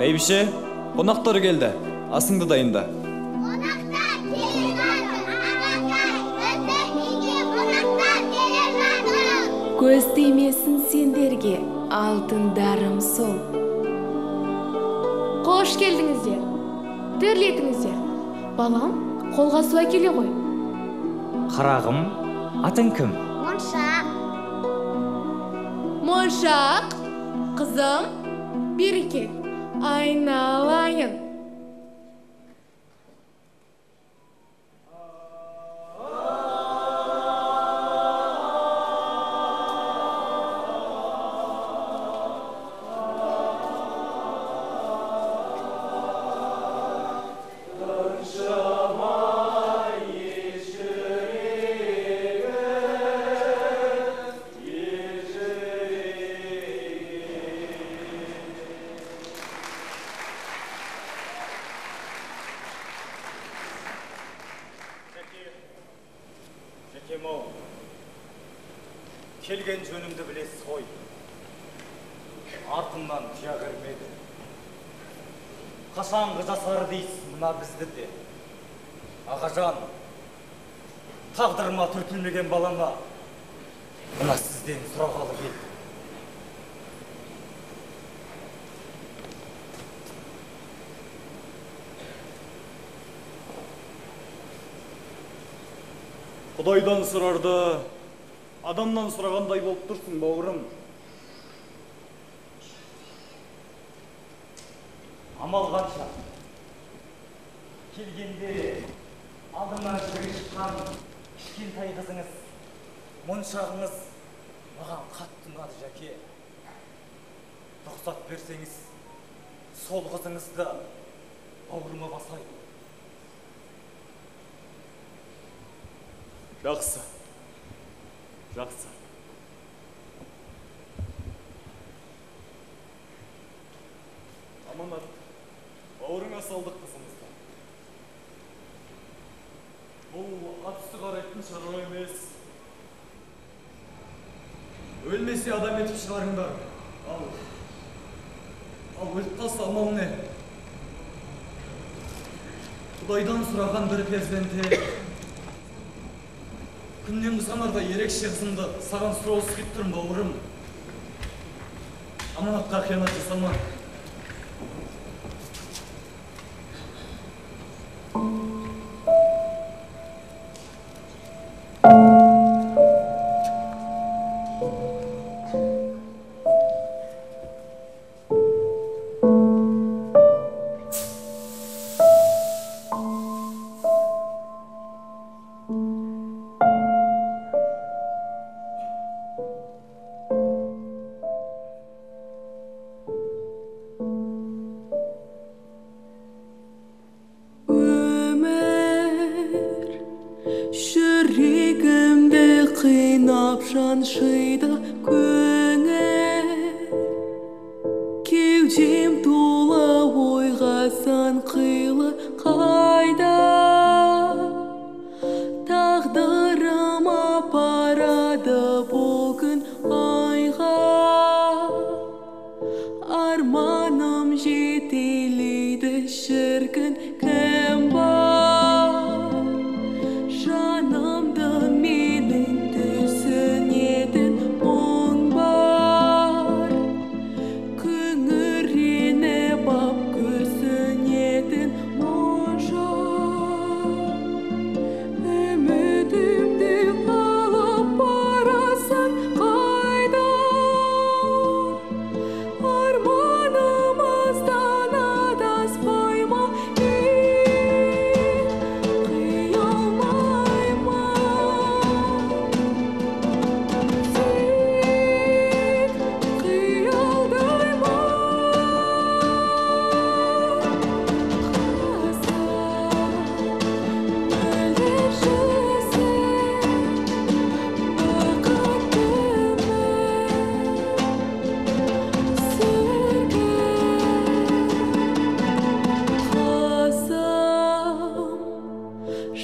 Бәйбіше, қонақтар келді. Асыңды дайында. Қонақтар келе жатыр. Ағакай, өте қонақтар келе жатыр. Көз тимесін сендерге, алтындарым сол. Қош келдіңіздер. Төрлетіңіздер. Балам, қолға су әкеле ғой. Қарағым, атың кім? Моншақ. Моншақ, қызым, бері кел. Айналайын. Жекем-ау, келген жөнімді білесіз ғой. Артымнан тұя кірмеді. Қашанғы жасар дейсіз мына бізді де. Ағажан, тағдырыма түртілмеген балама мына сізден сұрағалы келді. Құдайдан сұрарды, адамнан сұрағандай болып тұрсың, бауырым. Амал қанша? Келгенде алдымнан жүре шыққан кішкентай қызыңыз, моншағыңыз маған қатты ұнады, жәке. Рұқсат берсеңіз, сол қызыңызды бауырыма басайын. Жақсы. Жақсы. Аманат, бауырыңа салдық қызымызды. Бұл атысты қарайтын шаруа емес. Өлмесе адам етіп шығарыңдар. Ал өліп қалса амал не? Құдайдан сұраған бір перзенте күннен қызғанарда ерекше қызымды саған сұраусы келіп тұрмын, бауырым. Аманатқа қиянат жасама. Жүрегімді қинап жаншыйды көңіл, кеудем толы ойға сан қилы қайда, тағдырым апарады бұл күн айға, арманым жетелейді шіркін кім бар, жанымды менің түсінетін мұң бар, күңіреніп ап күрсінетін моншақ, үмітімді алып барасың қайда, арманымыздан адаспай ма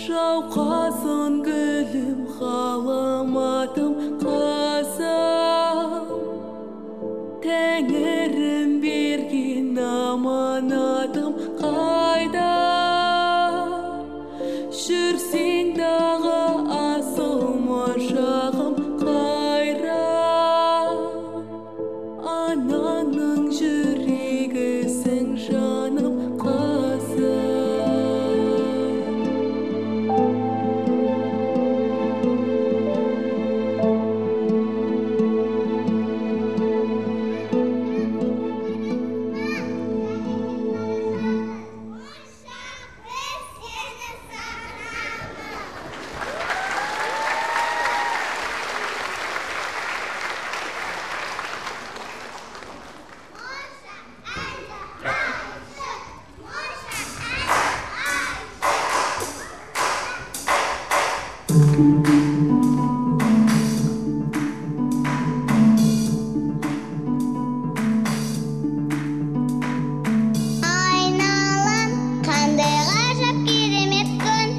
жауқазын гүлім ғаламатым қазам, тәңірім берген аманатым қайда? Жүрсең дағы асыл моншағым қайра? Анаңның жүрегісің жаным қызым. Айналан қандай ғажап керемет күн,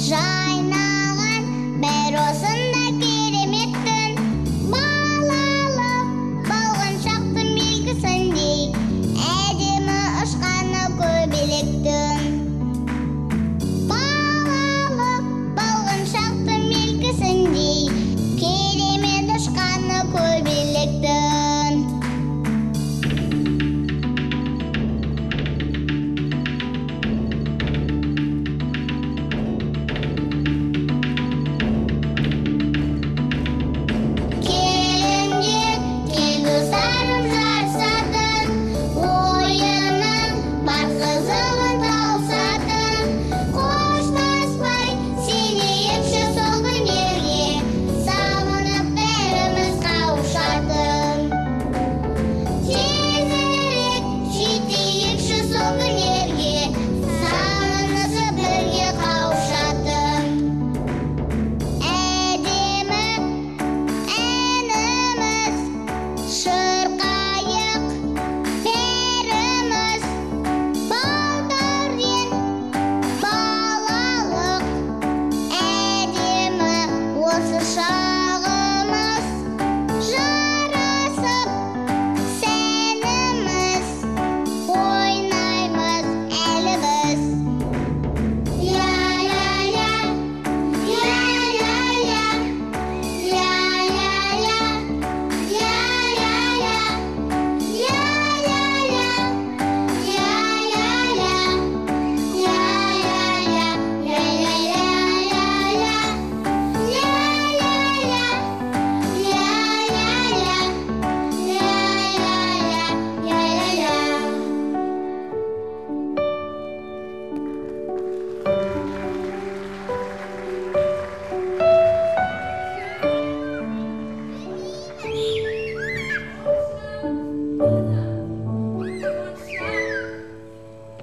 жайнаған бір осындай керемет түн. Балалық болған шақтың белгісіндей, әдемі ұшқаны көбелектің. Балалық болған шақтың белгісіндей, керемет ұшқаны көбелектің. Келіңдер, кел достарым жарысатын, ойынның бар қызығын тауысатын. Қоштаспай сенейікші сол күндерге, сағынып бәріміз қауышатын. Тезірек жетейікші сол күндерге, сағынысып бірге қауышатын. Әдемі әніміз, шырқайық бәріміз, балдармен балалық. Әдемі осы шағымыз, жарасып сәніміз, ойнаймыз әлі біз. Ля-ля-ля, ля-ля-ля, ля-ля-ля, ля-ля-ля,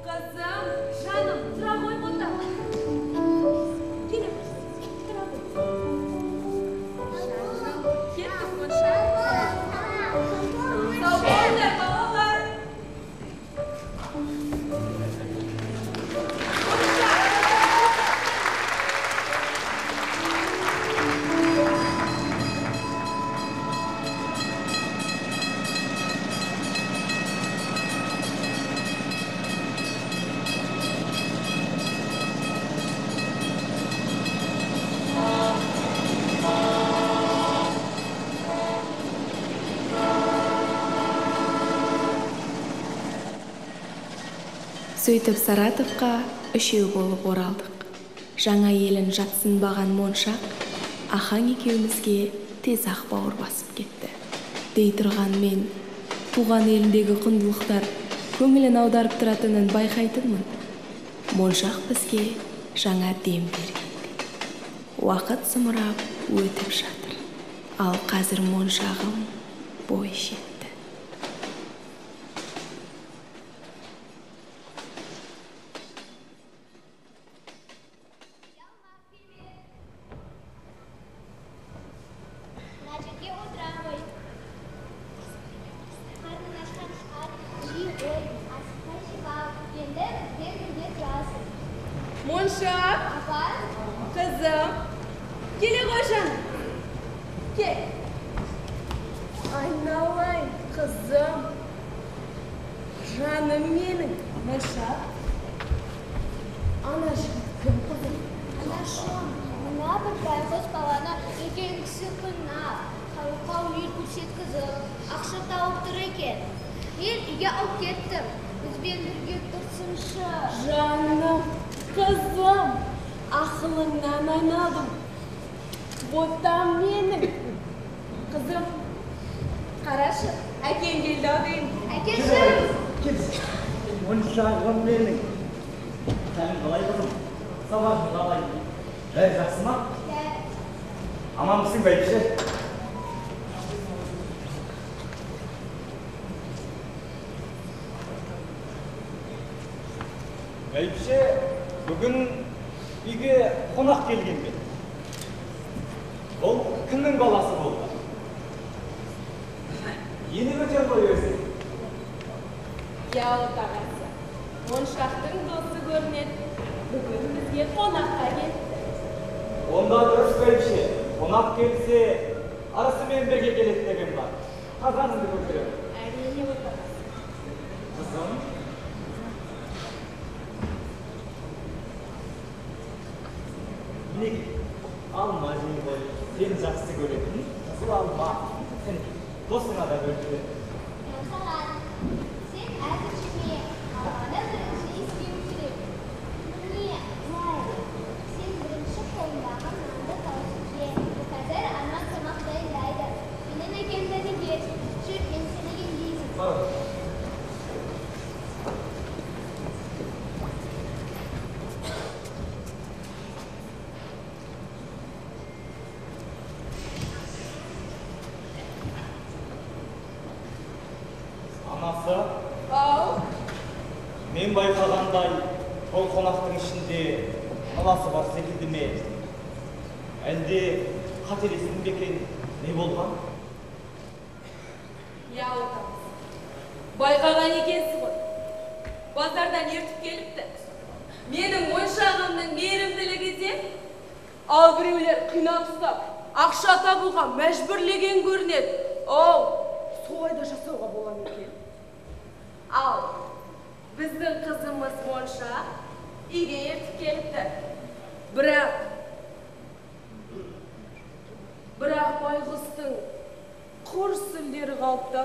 Қызым, жаным, тұра ғой бұнда. Келе тұра ғой. Кеттік Монша. Сау болыңдар, балалар. Сөйтіп Саратовқа үшеу болып оралдық. Жаңа елін жатсынбаған Моншақ ахаң екеумізге тез-ақ бауыр басып кетті. Дей тұрған мен туған еліндегі құндылықтар көңілін аударып тұратынын байқайтынмын. Моншақ бізге жаңа дем бергендей. Уақыт зымырап өтіп жатыр. Ал қазір Моншағым бой жетті. Моншақ, қызым, келе ғой жаным. Кел. Айналайын, қызым. Жаным. Жаным менің, Маша. Анашым, кім қызым? Анашым, мына бір байғұс баланы үлкен кісі қынап, халыққа өнер көрсеткізіп, ақша тауып тұр екен. Мен үйге алып кеттім. Бізбен бірге тұрсыншы. Жаным, қызым, ақылыңнан айналдым. Ботам менің. Қызым, қарашы, әкең келді деймін. Әкешім! Моншағым менің. Сәлем қалай қызым? Сабағың қалай? Бәрі жақсы ма? Аманбысың бәйбіше? Бәйбіше, бүгін үйге қонақ келген бе? Ол кімнің баласы болды? Ені көтер ғой өзі. Я отағасы, Моншақтың досы көрінеді. Бүгін бізге қонаққа кетті. Онда дұрыс бәйбіше, қонақ келсе, арасымен бірге келеді деген бар. Қазаныңды көтеремін. Әрине отағасы. Қызым. Мінеки, алма жей ғой, сен жақсы көретін, қызыл алма. Сен досыңа да бөлді. Саған, сен әзір жеме, алманы бірінші ескеу керек. Міне, Майя, сен бірінші қолындағы нанды тауысып же. Қазір анан тамақ дайындайды. Менің әкемді неге? Жүр, мен сені емдеймін. Бар. Анасы, Ау, мен байқағандай, ол қонақтың ішінде баласы бар секілді ме? Әлде қателестім бе екен, не болған? я отағасы. Байқаған екенсіз ғой. Базардан ертіп келіпті. Менің Моншағымның мейірімділігі де, ал біреулер қинап ұстап, ақша табуға мәжбүрлеген көрінеді. Оу, солай да жасауға бола ма екен? Ал, біздің қызымыз Монша үйге ертіп келіпті. Бірақ байғұстың құр сүлдері қалыпты.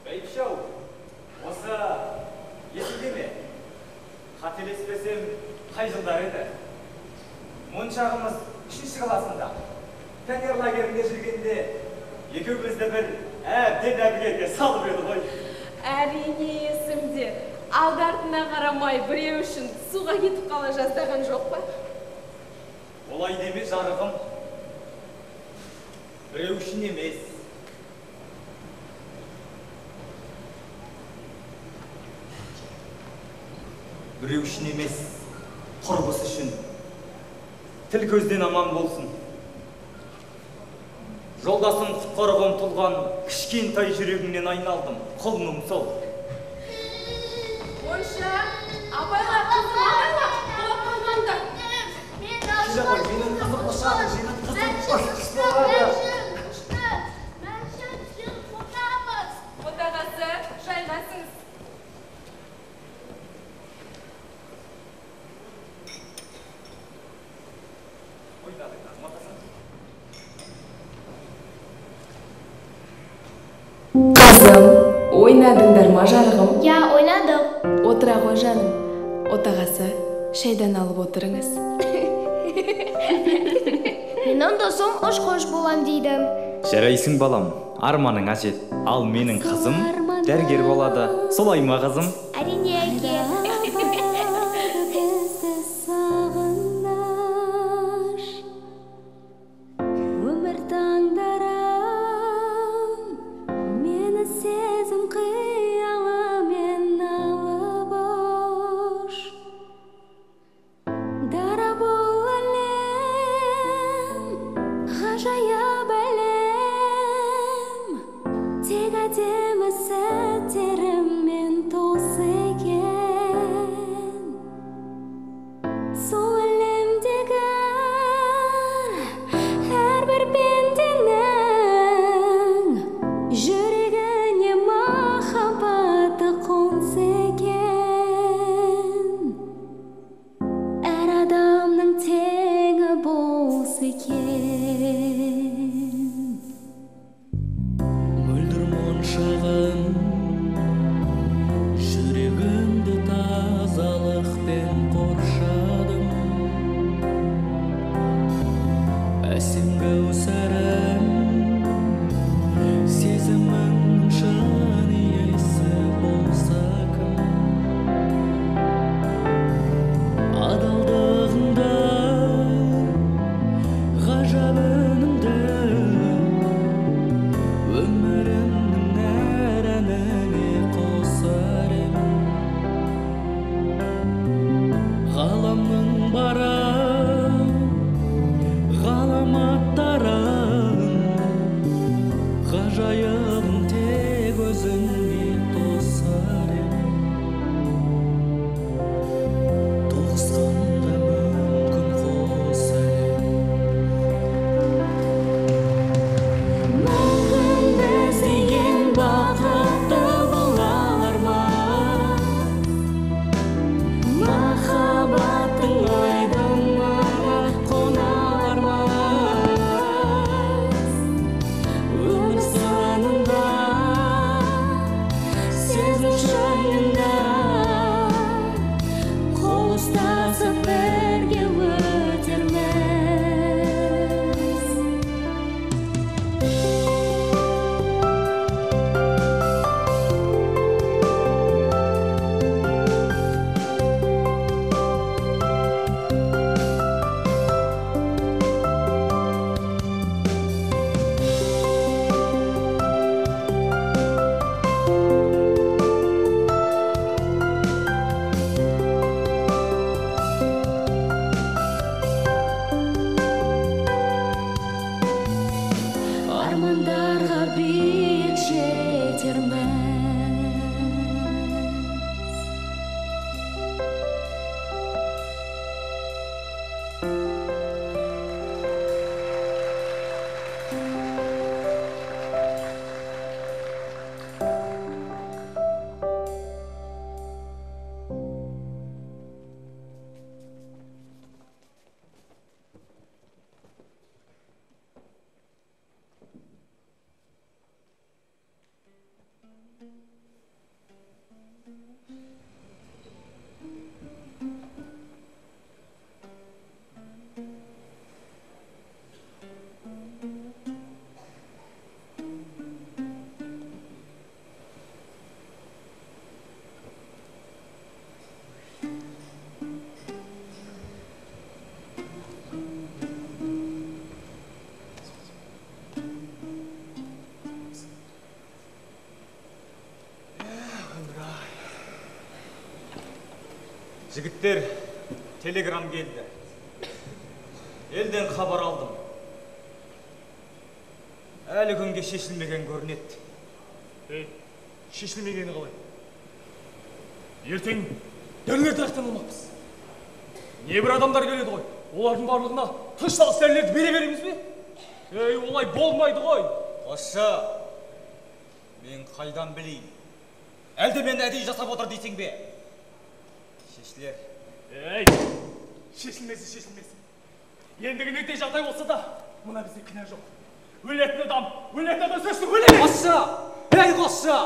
Бәйбіше-ау, осы есіңде ме? Қателеспесем, қай жылдар еді? Моншағымыз 3-ші класында. Пионер лагерінде жүргенде екеумізді бір әбден әбігерге салып еді ғой. Әрине есімде. Алды-артына қарамай біреу үшін суға кетіп қала жаздаған жоқ па? Олай деме жарығым. Біреу үшін емес. Біреу үшін емес, құрбысы үшін. Тіл көзден аман болсын. Жолдасын құтқаруға ұмтылған кішкентай жүрегіңнен айналдым. Құлыным сол. Монша, апайға қызым апайға құлап қалғанда. Келе ғой, менің қызым ұшады, менің қызым ұшты. Отағасы, жайғасыңыз. Қызым, ойнадыңдар ма жарығым? Я, ойнадым. Отыра ғой жаным. Отағасы, шайдан алып отырыңыз. Менің досым ұш-қош болам дейді. Жарайсың балам, арманың ажет. Ал менің қызым дәрігер болады. Солай ма қызым? Әрине, әке. Өмір таңдарам, мені сезім қиялымен алып ұш. Дара бұл әлем, ғажайып әлем, тек әдемі сәттерімен толса екен. Сол әлемдегі әрбір пенденің жүрегі жайым тек өзіңе тосар едім. Тоғысқанда мүмкін қос әлем. Мүмкін біз ең бақытты болар ма? Махаббаттың айдынына қонармыз. Өмір сынында, сезім шайында, қол ұстасып бірге өтерміз. Армандарға биік жетерміз. Жігіттер, телеграм келді. Елден хабар алдым. Әлі күнге шешілмеген көрінеді. Шешілмегені қалай? Ертең дәлер тақтан алмақпыз. Небір адамдар келеді ғой. Олардың барлығына тынышталыс дәрілерді бере береміз бе? Олай болмайды ғой. Осы, мен қайдан білейін? Әлде мен әдейі жасап отыр дейсің бе? Шешілер. Шешілмесі. Ендігі нендей жағдай болса да, мұна бізде кінә жоқ. Өлетін адам сөзсің өле! Қосшы! Қосшы!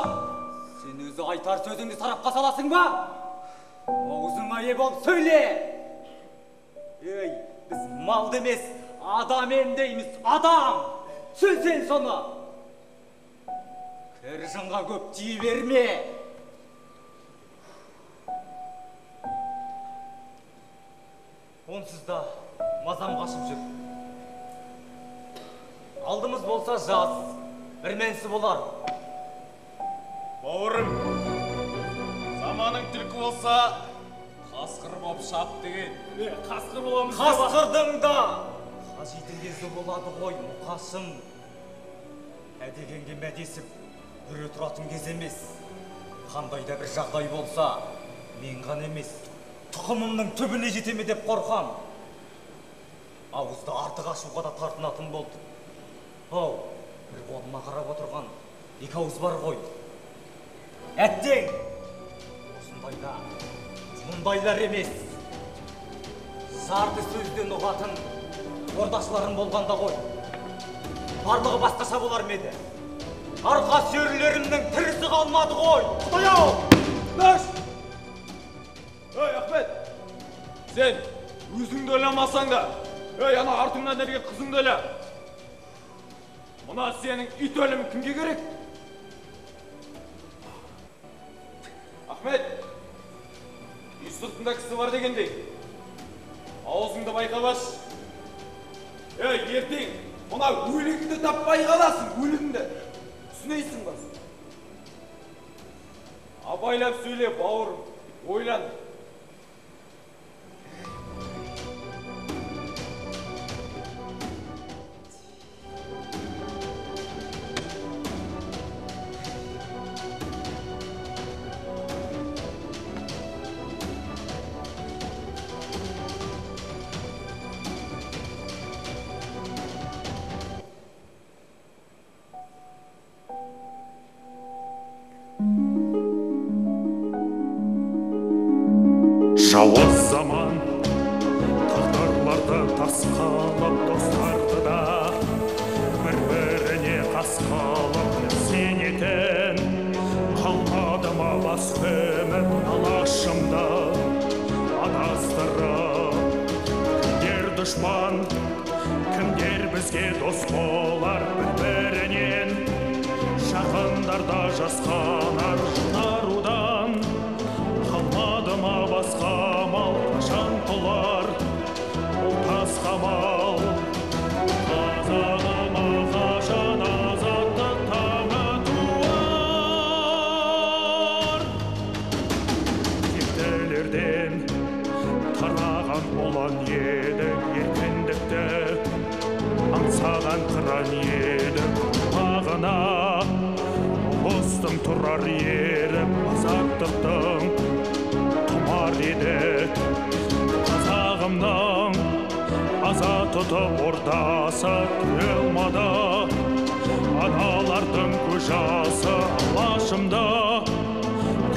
Сен өзі айтар сөзіңді сарапқа саласың ба? Аузың айы болып сөйле! Біз малды емес, адам емдейміз, адам! Сөйлсен соны! Кір жынға көп тие берме! Онсыз да мазам қашып жүр. Алдымыз болса жаз, бір мәнсі болар. Бауырым, заманың түлкі болса, қасқыр боп шап деген. Қасқыр боламыз. Қасқырдың да қажитын кезі болады ғой, мұқашым. Әдегенге мәдесіп, бүре тұратын кез емес. Қандайда бір жағдай болса, мен ғана емес, тұқымымның түбіне жетеме деп қорқам. Ауызды артық ашуға да тартынатын болды. Бір қолыма қарап отырған екі ауыз бар ғой. Әттең! Мұндайлар емес. Зарды сөзден ұғатын ордашыларым болғанда ғой. Барлығы басқаша болар меді. Арқа сүйерлерімнің тірісі қалмады ғой. Құдай-ау! Наш! Ахмет! Сен өзіңді ойламасаң да, ана артыңнан ерген қызыңды ойла. Мұна сенің ит өлімі кімге керек? Ахмет! Үй сыртында кісі бар дегендей. Аузыңды байқабаш. Ертең мұна өлігіңді таппай қаласың, өлігіңді. Түсінейсің ба? Абайлап сөйле, бауырым. Ойлан. жауыз заман тағдырларды тасқалап достарды да бір-біріне қасқалап сенетін қалмады ма бас көміп алашымда адастырып кімдер дұшпан кімдер бізге дос болар бір-бірінен жақындарда жасқанар жұтарудан қалмады ма басқа амал қашан құлар бұл тас қамал қазағыма қашан азаттық таңы туар тектілерден тараған ұлан еді еркіндікті аңсаған қыран еді бағына ұлыстың тұрар еріп азаттықтың тұмар еді қазағымның аза тұтып ордасы тыйылмады аналардың көз жасы алашымда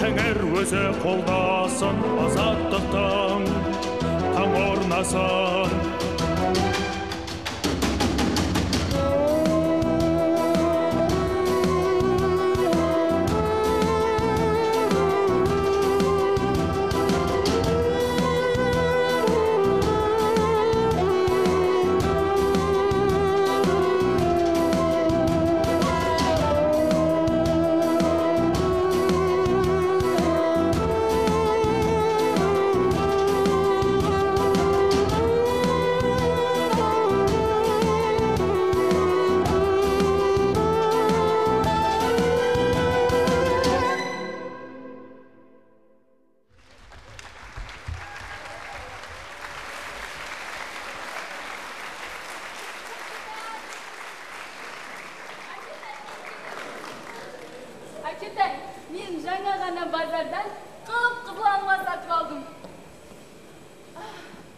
тәңір өзі қолдасын азаттықтың таң орнасын Әкетай, мен жаңа ғана базардан қып-қызыл алма сатып алдым.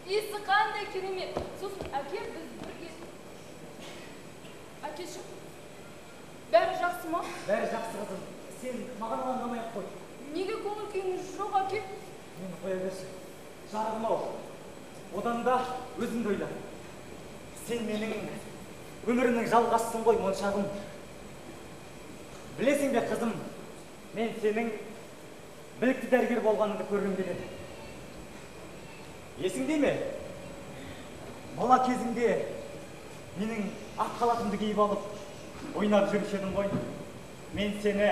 Иісі қандай керемет. Сосын әке біз бірге. Әкешім, бәрі жақсы ма? Бәрі жақсы қызым. Сен маған алаңдамай ақ қой. Неге көңіл күйіңіз жоқ, әке? Мен қоя берші. Жарығым ау. Одан да өзіңді ойла. Сен менің өмірімнің жалғасысың ғой, моншағым. Білесің бе қызым, мен сенің білікті дәрігер болғаныңды көргім келеді. Есіңде ме? Бала кезіңде менің ақ халатымды киіп алып, ойнап жүруші едің ғой. Мен сені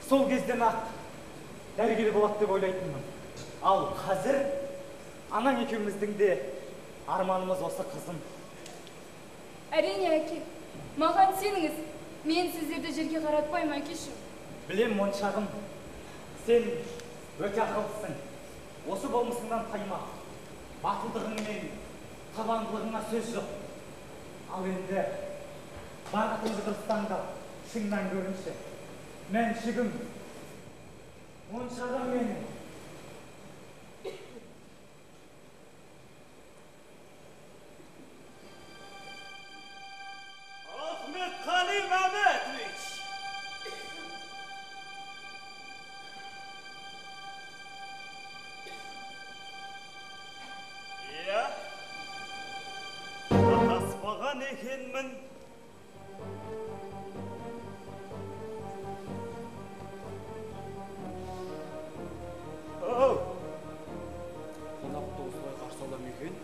сол кезден ақ дәрігер болады деп ойлайтынмын. Ал қазір анаң екеуміздің де арманымыз осы қызым. Әрине, әке. Маған сеніңіз. Мен сіздерді жерге қаратпаймын, әкешім. Білем, моншағым, сен өте ақылдысың. Осы болмысыңнан тайма. Батылдығың мен табандылығыңа сөз жоқ. Ал енді бағытыңды дұрыстаңда шыңнан көрінші. Мәншігім, моншағым менің. Қали Мәметович! Иә, адаспаған екенмін. Қонақты осылай қарсы алам екен.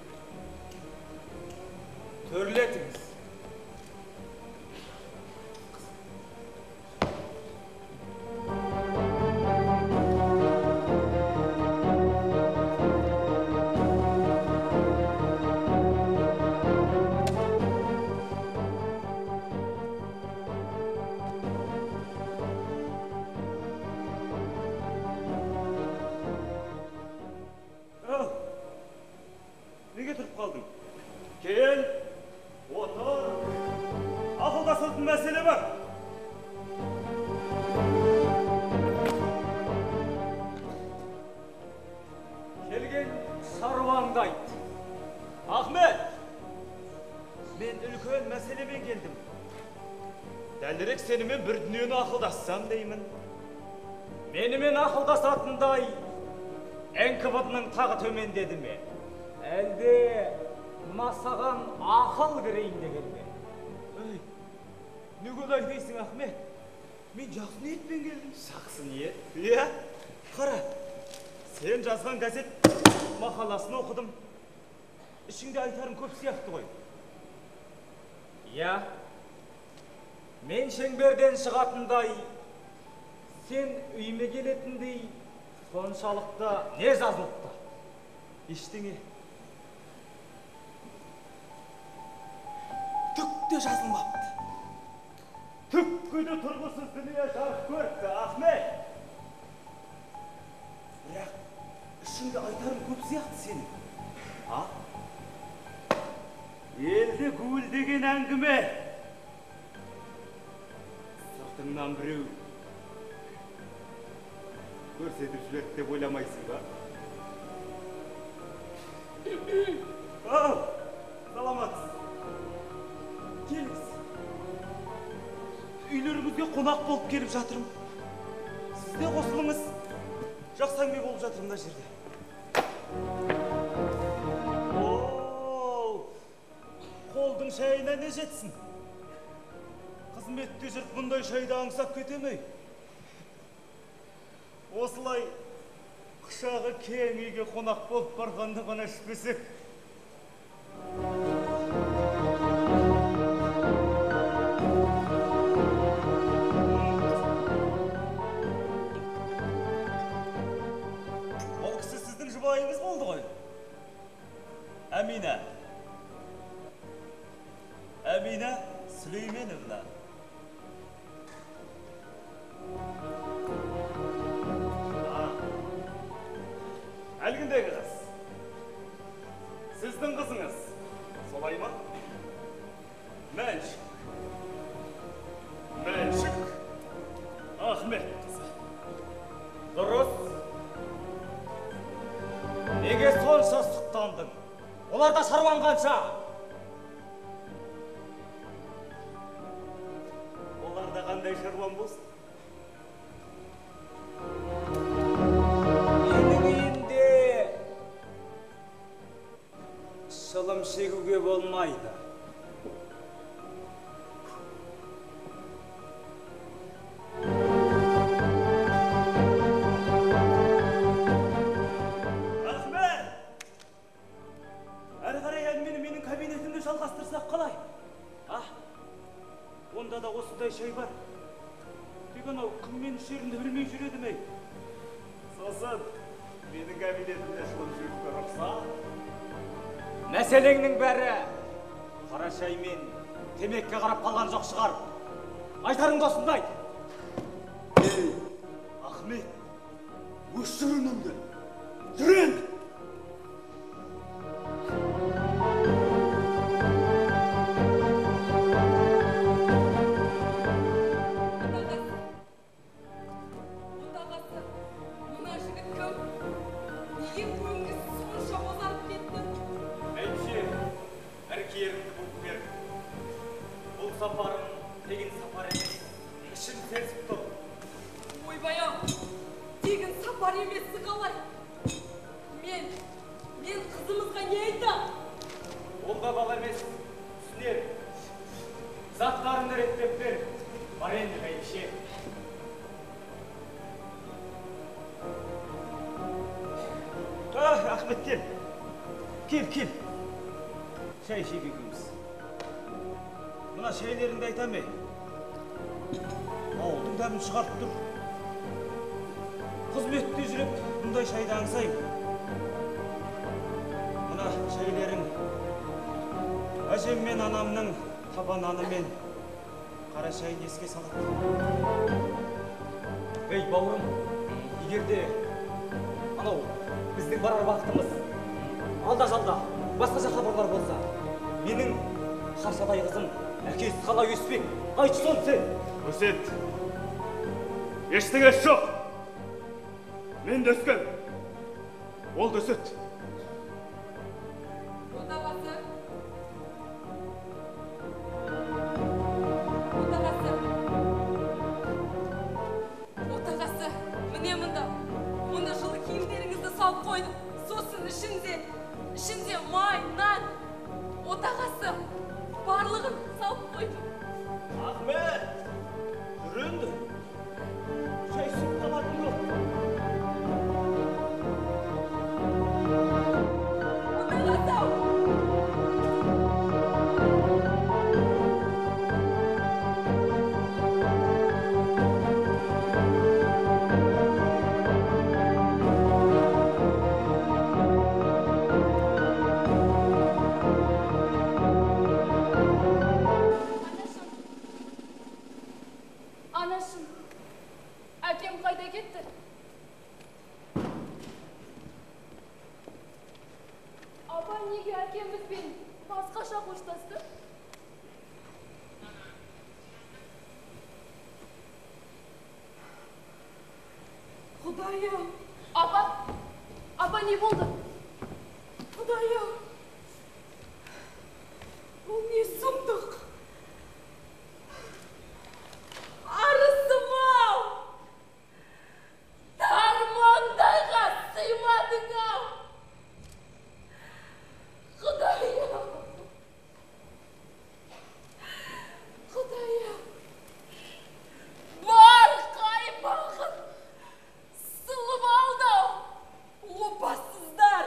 Төрлетіңіз. Неге тұрып қалдың? Кел, отыр. Ақылдасатын мәселе бар. Келген шаруаңды айт. Ахмет, мен үлкен мәселемен келдім. Дәлірек сенімен бір дүниені ақылдассам деймін. Менімен ақылдасатындай НКВД-ның тағы төмендеді ме? Әлде масаған ақыл кірейін деген бе? Ой, не олай дейсің, Ахмет? Мен жақсы ниетпен келдім. Жақсы ниет? Иә, қара. Сен жазған газет мақаласын оқыдым. Ішіңде айтарым көп сияқты ғой. Иә. Мен шеңберден шығатындай, сен үйіме келетіндей, соншалықты не жазылыпты? Ештеңе. Түк те жазылмапты. Түкке де тұрғысыз дүние жарық көріпті, Ахмет. Бірақ ішіңде айтарым көп сияқты сенің. А? Елді гуілдеген әңгіме. Сыртыңнан біреу көрсетіп жіберді деп ойламайсың ба? Ау, саламатсыз. Келіңіз. Үйлеріңізге қонақ болып келіп жатырмын. Сіз де қосылыңыз. Жақсы әңгіме болып жатыр мына жерде. Қолдың шайына не жетсін? Қызметте жүріп мұндай шайды аңсап кетемей. Осылай құшағы кең үйге қонақ болып барғанда ғана ішпесек. Ол кісі сіздің жұбайыңыз болды ғой? Әмина. Әмина Сүлейменовна. Әлгіндегі қыз. Сіздің қызыңыз. Солай ма? Мәншік. Мәншік. Ахмет қызы. Дұрыс. Неге сонша сұқтандың? Оларда шаруан қанша? Оларда қандай шаруан болсын? Шылым шегуге болмайды. Ахмет! Әрі қарай әңгімені менің кабинетімде жалғастырсақ қалай? Онда да осындай шай бар. Тек анау кіммен ішерімді білмей жүреді ме? Сосын менің кабинетімде шылым шегуге рұқсат. Мәселеңнің бәрі қара шай мен темекке қарап қалған жоқ шығар. Айтарың да осындай. Ей, Ахмет, өшір үніңді. Жүрен! Сапарым тегін сапар емес. Ішім сезіп тұр. Ойбай-ау, тегін сапар емесі қалай? Мен қызымызға не айтам? Ол да бала емес, түсінер. Заттарыңды реттеп бер. Бар енді бәйбіше. Ахмет, кел. Кел. Шай ішейік екеуміз. Мына шайлеріңді айтам бе? Ауылдың дәмін шығарып тұр. Қызметте жүріп, бұндай шайды аңсаймын. Мына шайлерің әжем мен анамның таба наны мен қара шайын еске салады. Ей, бауырым, егерде анау біздің барар бақытымыз алда-жалда басқаша хабарлар болса, менің қаршадай қызым әкесі қалай өспек? Айтшы соны сен. Өсет. Ештеңесі жоқ. Мен де өскен. Ол да өсет. Отағасы. Отағасы, міне мұнда жылы киімдеріңізді салып қой. Anашım, әкем қайда кетті? Апа неге әкемізбен басқаша қоштасты? Құдайым! Апа не болды? Құдайым! Бұл не сұмдық? Арысым-ау! Тармандайға сыймадың-ау! Құдайым! Құдайым! Бар қаймағын сылып алды-ау! Опасыздар!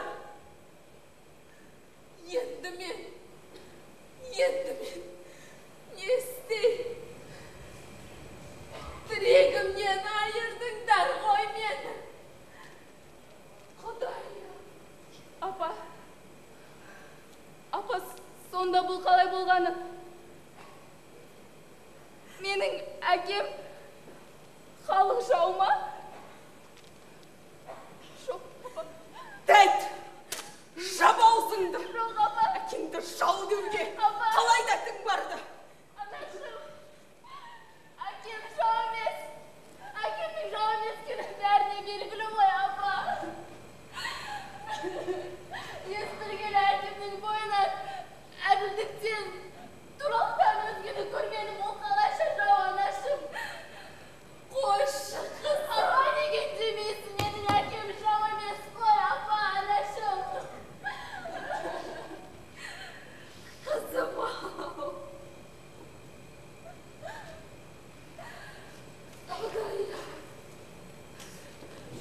Енді мен не істеймін? Тірегімнен айырдыңдар ғой мені. Құдайым. Апа, сонда бұл қалай болғаны? Менің әкем халық жау ма? Жоқ, апа. Тәйт! Жап аузыңды! Жоқ, апа. Әкеңді жау деуге қалай дәтің барды? Анашым, әкем жау емес. Әкемнің жау емес күні бәріне белгілі ғой, апа. Естіргелі әкемнің бойынан әділдіктен, тұрақтан өзгені көргенім ол қалайша жау, анашым. Қойшы қыз, апа неге демейсің, менің әкем жау емес қой, апа, анашым. Қызым-ау. Құдайым.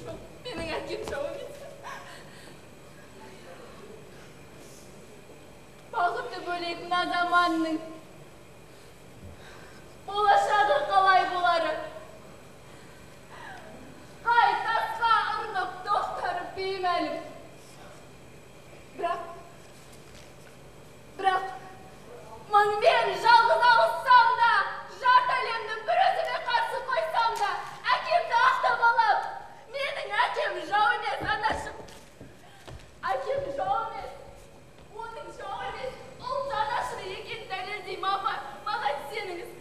Жоқ, менің әкем жау емес. Бақытты бөлек мына заманның болашағы қалай болары? Қай тасқа ұрынып тоқтарып беймәлім. Бірақ мыңмен жалғыз алыссам да, жарты әлемді бір өзіме қарсы қойсам да, әкемді ақтап алам. Менің әкем жау емес, анашым. Әкем жау емес. Оның жау емес. Ол жанашыры екен дәлелдеймін, апа. Маған сеніңіз.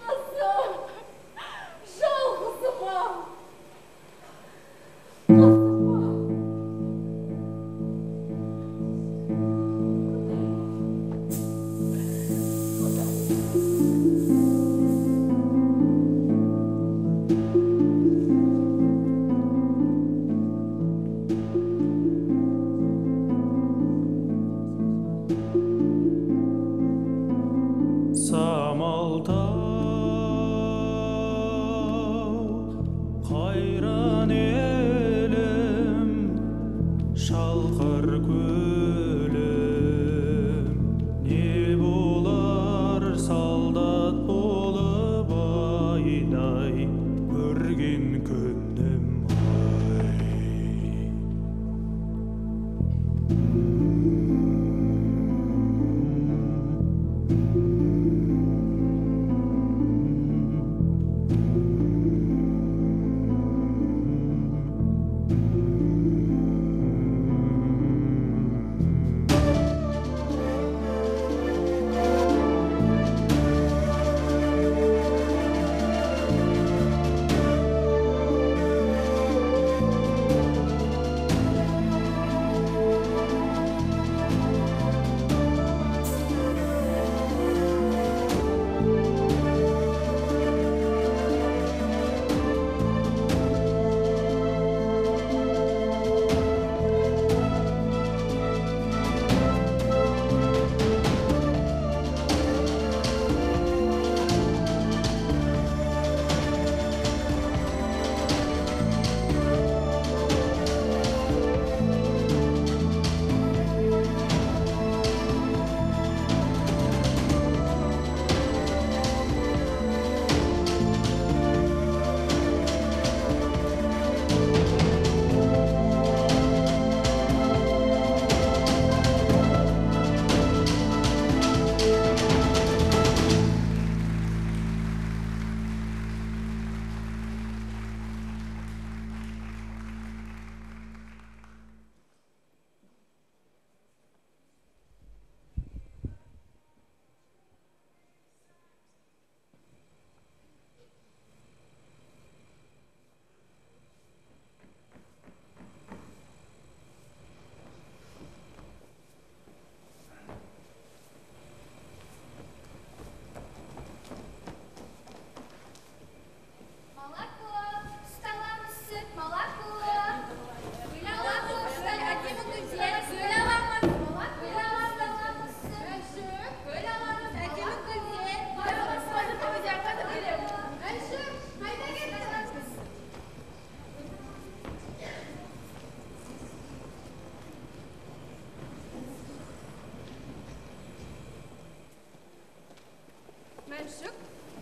Қызым. Жалғызым-ау. Самалтау қайран елім, шалқыр көлім, не болар солдат болып айдай көрген күнім ай.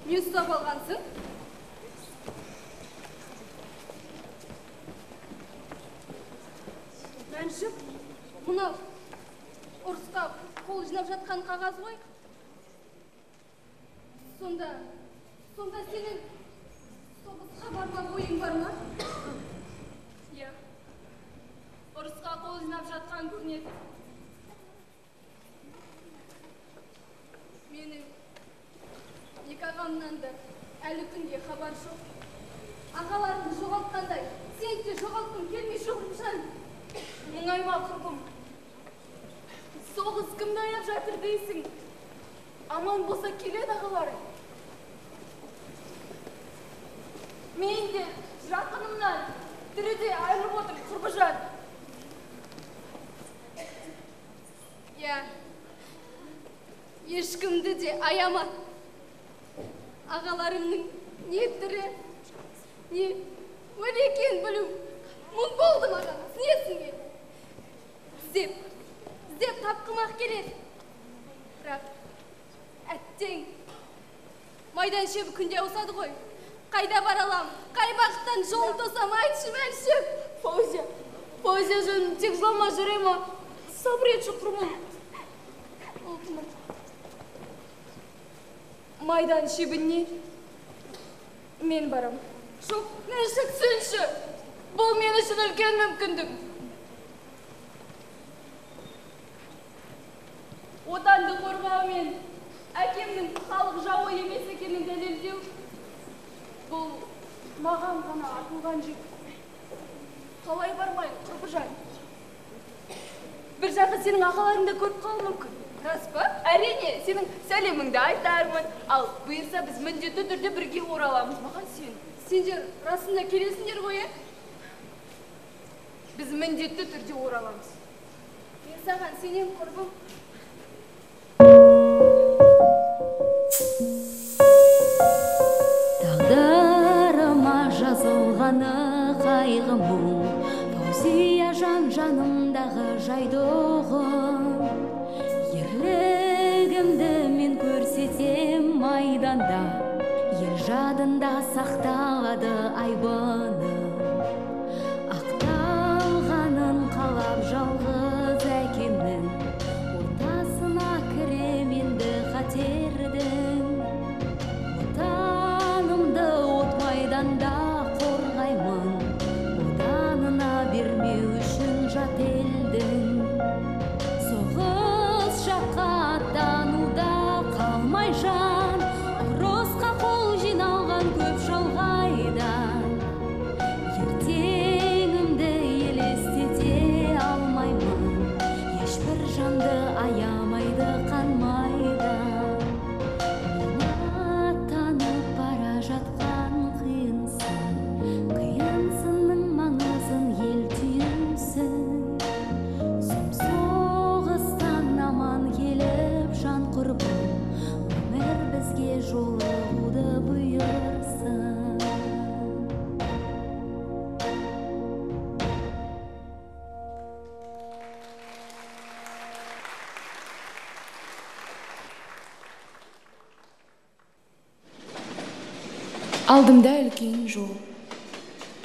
Мен ұстап алғансың. Мәншіп, мұны ұрысқа қол жинап жатқан қағаз ғой. Сонда сенің соғысқа барған ойың бар ма? Иә. Ұрысқа қол жинап жатқан көрінеді. Менің екі ағамнан да әлі күнге хабар жоқ. Ағаларым жоғалтқандай, сен де жоғалтқың келмей жоғымжан. Мұңайма құрбым. Соғыс кімді аяп жатыр дейсің? Аман болса келеді ағаларым. Мен де жақынымнан тіріде айырып отыр құрбыжан. Иә, ешкімді де аяма. Ағаларымның не тірі, не өлі екенін білу мұң болды маған, түсінесің бе? Іздеп тапқымақ келеді. Бірақ әттең майдан шебі күнде ауысады ғой. Қайда бар алам, қай бақыттан жолын тосам, айтшы Мәншіп. Фаузия жаным, тек жылама жүрема, сабыр етші құрмын. Майдан шебіне мен барам. Жоқ, Мәншік, түсінші. Бұл мен үшін үлкен мүмкіндік. Отанды қорғау мен әкемнің халық жауы емес екенін дәлелдеу. Бұл маған ғана артылған жүк. Қалай бармайын, құрбыжан? Бір жағы сенің ағаларыңда көріп қалу мүмкін. Рас па? Әрине, сенің сәлеміңді айтармын. Ал бұйырса біз міндетті түрде бірге ораламыз. Маған сен. Сендер расында келесіңдер ғой, біз міндетті түрде ораламыз. Мен саған сенен құрбым. Тағдырыма жазылғаны қайғы мұң, Фаузия жанымдағы жайдоғым. Ерлігімді мен көрсетем майданда, ел жадында сақталады айбыным. Ақталғанын қалап жалғыз әкемнің, ортасына кірем енді қатердің. Отанымды от майданда қорғаймын, отанына бермеу үшін жат елдің. Соғыс жаққа аттануда қалмай жан, ұрысқа қол жиналған көп шалғайдан. Ертеңімді елестете алмаймын, ешбір жанды аямайды қан майдан. Мені танып бара жатқан қиынсың, қиынсының маңызын ел түйінсің. Соғыстан аман келіп жан құрбым, өмір бізге жолығуды бұйырсын. Алдымда үлкен жол,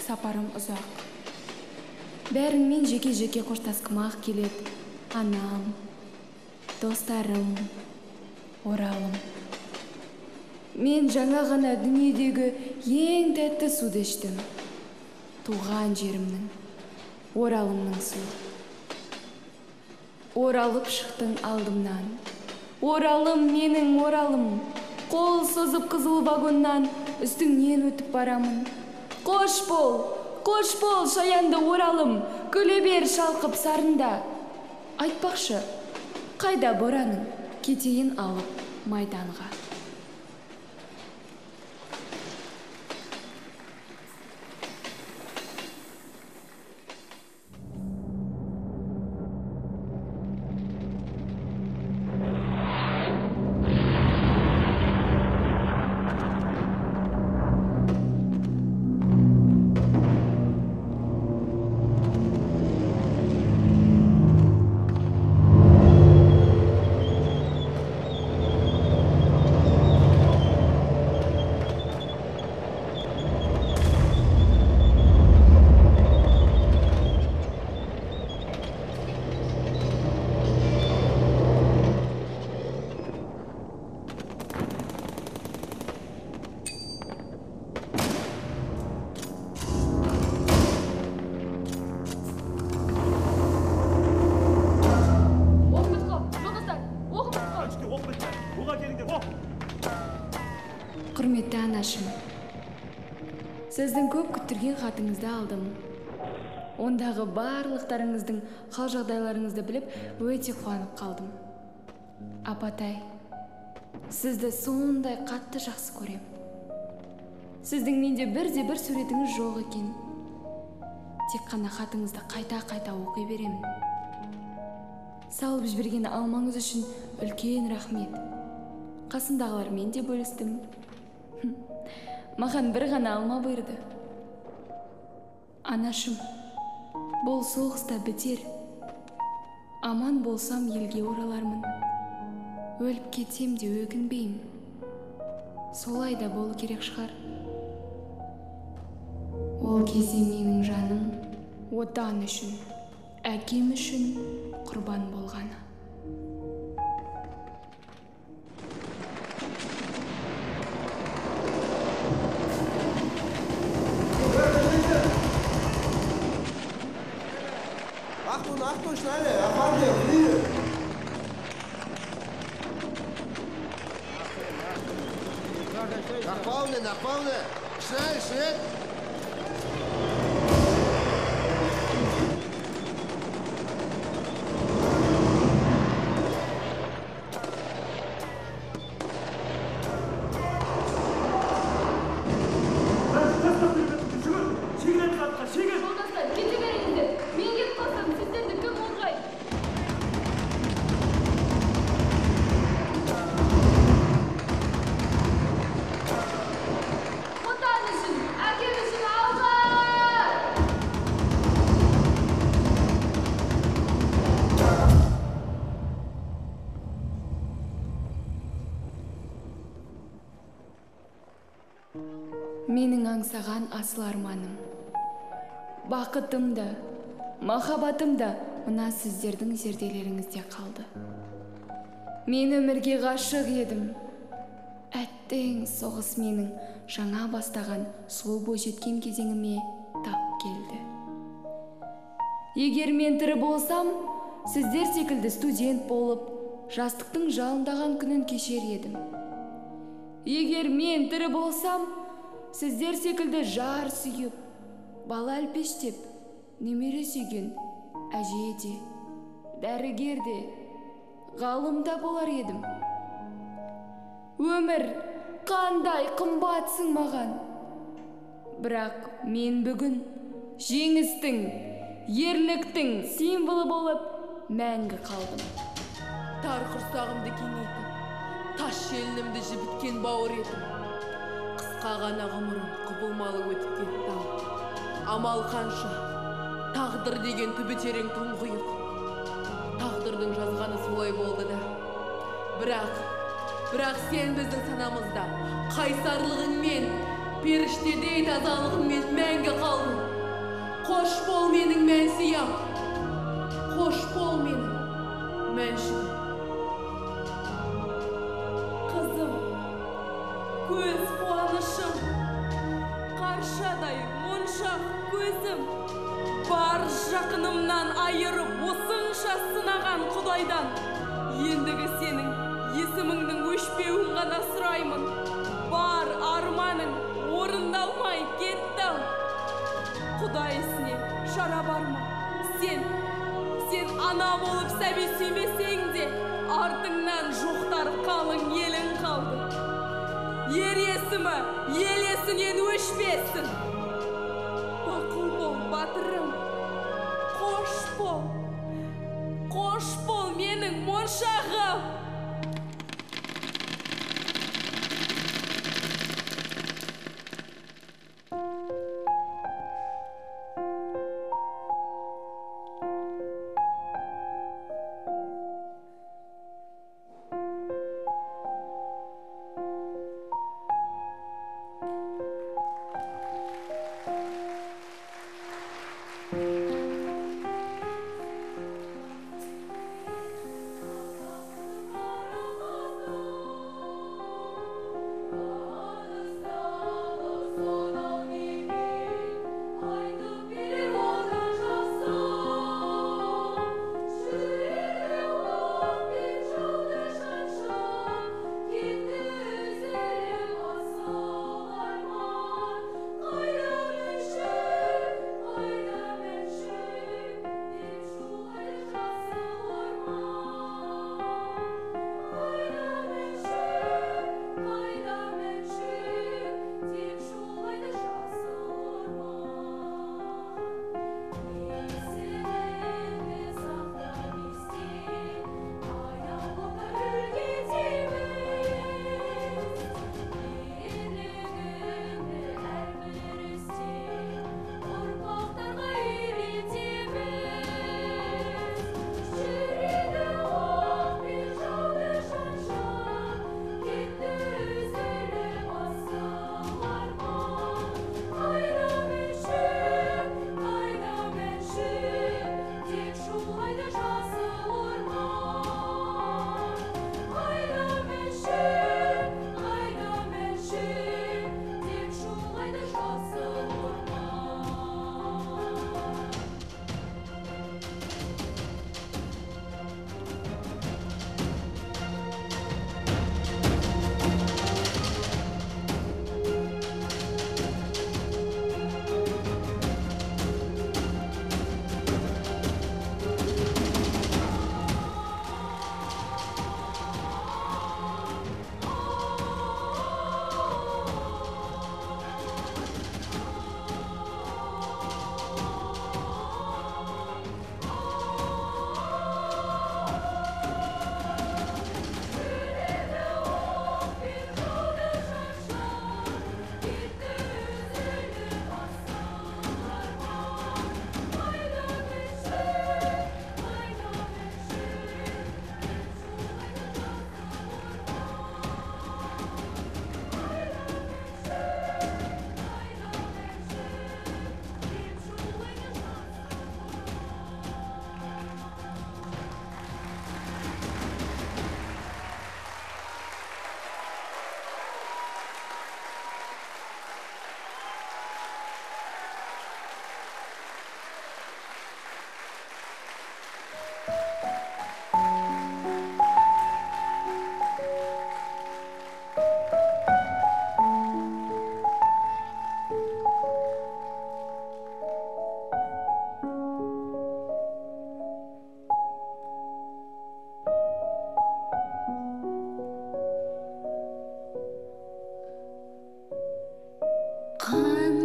сапарым ұзақ. Бәріңмен жеке-жеке қоштасқым-ақ келеді. Анам, достарым, оралым. Мен жаңа ғана дүниедегі ең тәтті суды іштім. Туған жерімнің, оралымның суы. Оралып шықтың алдымнан. Оралым, менің оралым. Қол созып қызыл вагоннан үстіңнен өтіп барамын. Қош бол, шаянды оралым, күле бер шалқып сарында. Айтпақшы, қайда бораның, кетейін алып майданға. Құрметті анашым, сіздің көп күттірген хатыңызды алдым. Ондағы барлықтарыңыздың хал жағдайларыңызды біліп, өте қуанып қалдым. Апатай, сізді сондай қатты жақсы көрем. Сіздің менде бірде-бір суретіңіз жоқ екен. Тек қана хатыңызды қайта-қайта оқи беремін. Салып жіберген алмаңыз үшін үлкен рахмет. Қасындағылармен де бөлістім. Маған бір ғана алма бұйырды. Анашым, бұл соғыста бітер. Аман болсам елге оралармын. Өліп кетсем де өкінбеймін. Солай да болу керек шығар. Ол кезде менің жаным отан үшін, әкем үшін құрбан болғаны. Achtung, schneller, erfahren wir, Nach vorne, schnell, schnell. Менің аңсаған асыл арманым, бақытым да, махаббатым да мына сіздердің зерделеріңізде қалды. Мен өмірге ғашық едім. Әттең соғыс менің жаңа бастаған сұлу бойжеткен кезеңіме тап келді. Егер мен тірі болсам, сіздер секілді студент болып, жастықтың жалындаған күнін кешер едім. Егер мен тірі болсам, сіздер секілді жар сүйіп, бала әлпештеп, немере сүйген әже де, дәрігер де, ғалым да болар едім. Өмір қандай қымбатсың маған. Бірақ мен бүгін жеңістің, ерліктің символы болып мәңгі қалдым. Тар құрсағымды кеңейтіп, тас желінімді жібіткен бауыр етіп, қағана ғұмырым құбылмалы өтіп кетті. Амал қанша, тағдыр деген түбі терең тұңғиық. Тағдырдың жазғаны солай болды да. Бірақ сен біздің санамызда қайсарлығыңмен, періштедей тазалығыңмен мәңгі қалдың. Қош бол менің мәнсиям, қош бол менің мәншім. Қызым, көз қуанышым, қаршадай моншақ көзім, бар жақынымнан айырып осынша сынаған Құдайдан, ендігі сенің есіміңнің өшпеуін ғана сұраймын. Бар арманың орындалмай кетті. Құдай ісіне шара бар ма? Сен ана болып сәби сүймесең де, артыңнан жоқтар қалың елің қалды. Ер есімі ел есінен өшпесін. Бақыл бол, батырым, қош бол менің моншағым.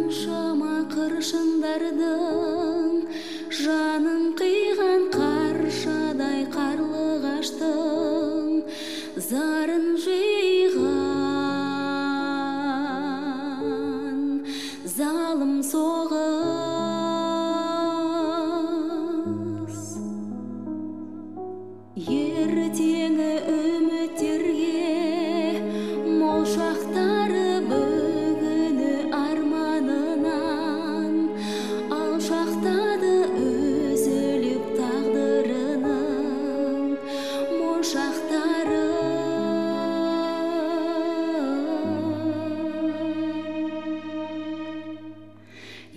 қаншама қыршындардың жанын қиған қаршадай қарлығаштың зарын жиған залым соғыс ертеңі үміттерге мол шақтары бүгіні арманынан алшақтады үзіліп тағдырының моншақтары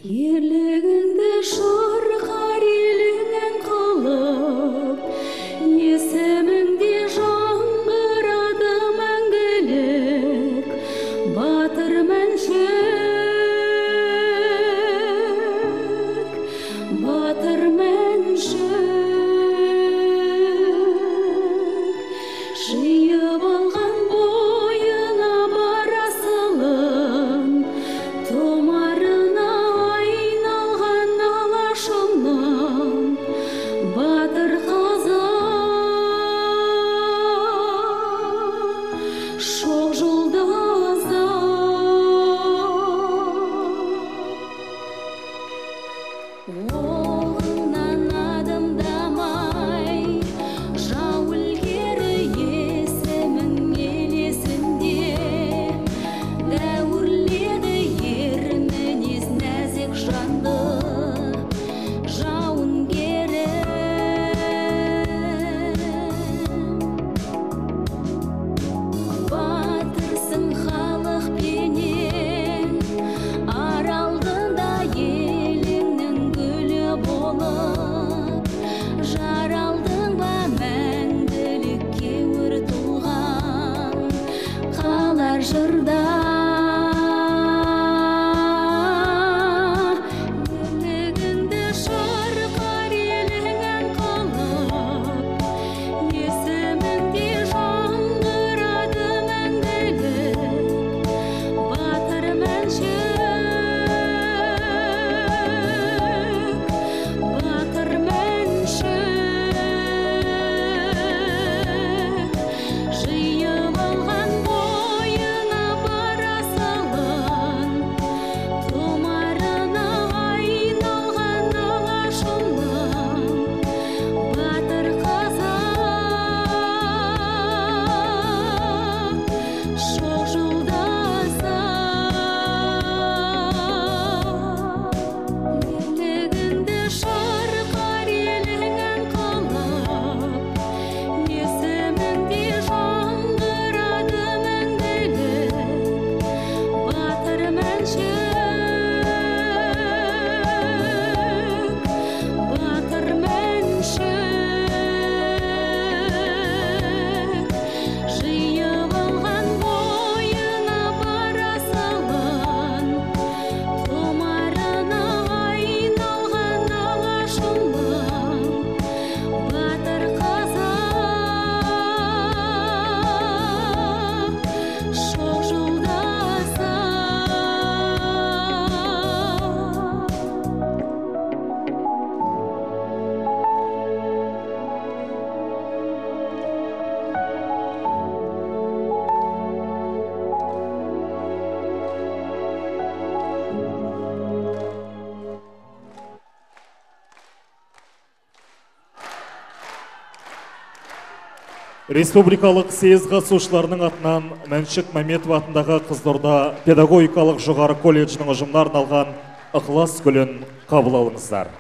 ерлігіңді шырқар еліңнен қылып есіміңде жаңғырады мәңгілік батыр мәншүк батыр мәншүк жиып алған бойына бар асылын томарына айналған алашымның батыр қазақ шоқ жұлдызы оғыңнан адымдамай жау ілгері есімің ел есінде дәуірледі ер мінез нәзік жанды жауынгерім батырсың халық пенен аралдында еліңнің гүлі болып жаралдың ба мәңгілікке өр тұлғаң қалар жырда ерлігіңді шырқар еліңнен қылып есіміңде жаңғырады мәңгілік батыр мәншүк батыр мәншүк жиып алған бойына бар асылын томарына айналған алашымның батыр қазақ шоқ жұлдызы ерлігіңді шырқар еліңнен қылып есіміңде жаңғырады мәңгілік батыр мәншүк батыр мәншүк жиып алған бойына бар асылын томарына айналған алашымның батыр қазақ шоқ жұлдызы Республикалық съезд қатысушыларының атынан Мәншүк Мәметов атындағы Қызылорда педагогикалық жоғары колледжінің ұжымына арналған ықылас гүлін қабыл алыңыздар.